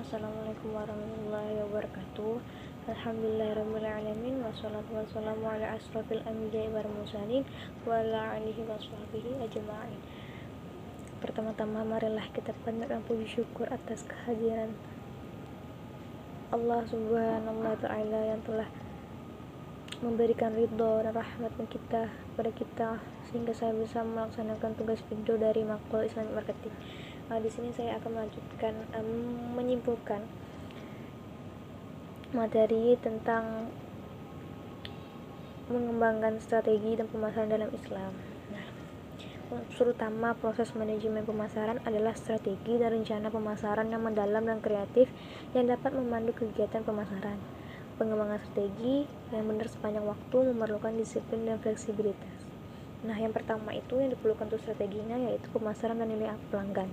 Assalamualaikum warahmatullahi wabarakatuh. Alhamdulillahirrahmanirrahim. Wassalatu wassalamu ala asrafil anbiya'i wal mursalin wa ala alihi wa sahbihi ajma'in. Pertama-tama marilah kita panjatkan puji syukur atas kehadiran Allah Subhanahu wa ta'ala yang telah memberikan ridho dan rahmatnya kepada kita sehingga saya bisa melaksanakan tugas video dari Makul Islamic Marketing. Di sini saya akan melanjutkan menyimpulkan materi tentang mengembangkan strategi dan pemasaran dalam Islam. Unsur utama proses manajemen pemasaran adalah strategi dan rencana pemasaran yang mendalam dan kreatif yang dapat memandu kegiatan pemasaran. Pengembangan strategi yang benar sepanjang waktu memerlukan disiplin dan fleksibilitas. Yang pertama itu yang diperlukan untuk strateginya yaitu pemasaran dan nilai pelanggan.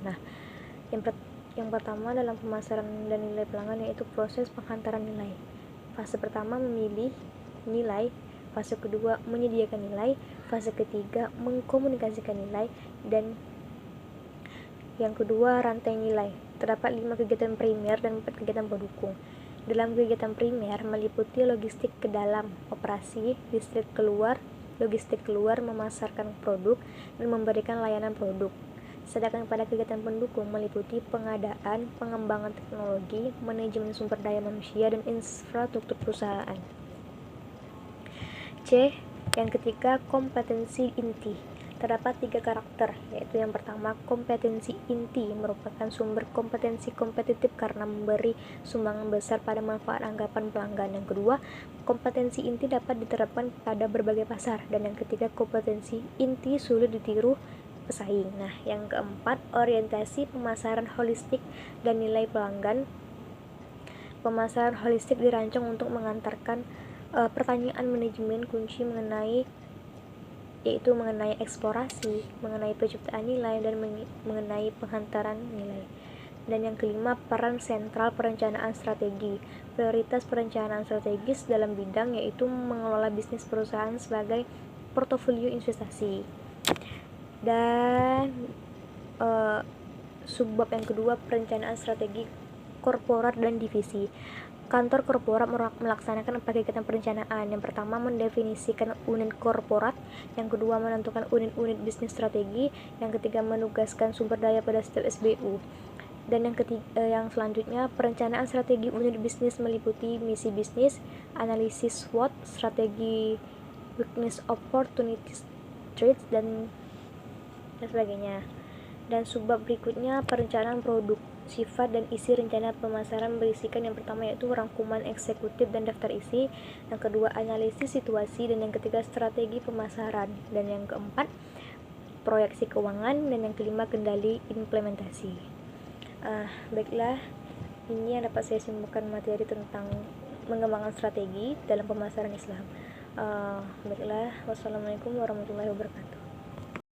Yang pertama dalam pemasaran dan nilai pelanggan yaitu proses penghantaran nilai. Fase pertama memilih nilai, fase kedua menyediakan nilai, fase ketiga mengkomunikasikan nilai, dan yang kedua rantai nilai. Terdapat 5 kegiatan primer dan 4 kegiatan pendukung. Dalam kegiatan primer meliputi logistik ke dalam, operasi, logistik keluar, memasarkan produk, dan memberikan layanan produk. Sedangkan pada kegiatan pendukung meliputi pengadaan, pengembangan teknologi, manajemen sumber daya manusia, dan infrastruktur perusahaan. C. Yang ketiga, kompetensi inti. Terdapat 3 karakter, yaitu yang pertama, kompetensi inti merupakan sumber kompetensi kompetitif karena memberi sumbangan besar pada manfaat anggapan pelanggan. Yang kedua, kompetensi inti dapat diterapkan pada berbagai pasar. Dan yang ketiga, kompetensi inti sulit ditiru pesaing. Yang keempat, orientasi pemasaran holistik dan nilai pelanggan. Pemasaran holistik dirancang untuk mengantarkan pertanyaan manajemen kunci mengenai eksplorasi, mengenai penciptaan nilai, dan mengenai penghantaran nilai. Dan yang kelima, peran sentral perencanaan strategi. Prioritas perencanaan strategis dalam bidang yaitu mengelola bisnis perusahaan sebagai portofolio investasi. Dan subbab yang kedua, perencanaan strategi korporat dan divisi. Kantor korporat melaksanakan 4 kegiatan perencanaan. Yang pertama, mendefinisikan unit korporat. Yang kedua, menentukan unit-unit bisnis strategi. Yang ketiga, menugaskan sumber daya pada setiap SBU. Dan yang selanjutnya, perencanaan strategi unit bisnis meliputi misi bisnis, analisis SWOT, strategi weakness opportunities threats, dan sebagainya. Dan subbab berikutnya, perencanaan produk. Sifat dan isi rencana pemasaran berisikan yang pertama yaitu rangkuman eksekutif dan daftar isi, yang kedua analisis situasi, dan yang ketiga strategi pemasaran, dan yang keempat proyeksi keuangan, dan yang kelima kendali implementasi. Baiklah, ini yang dapat saya simpulkan materi tentang mengembangkan strategi dalam pemasaran Islam. Baiklah, wassalamualaikum warahmatullahi wabarakatuh.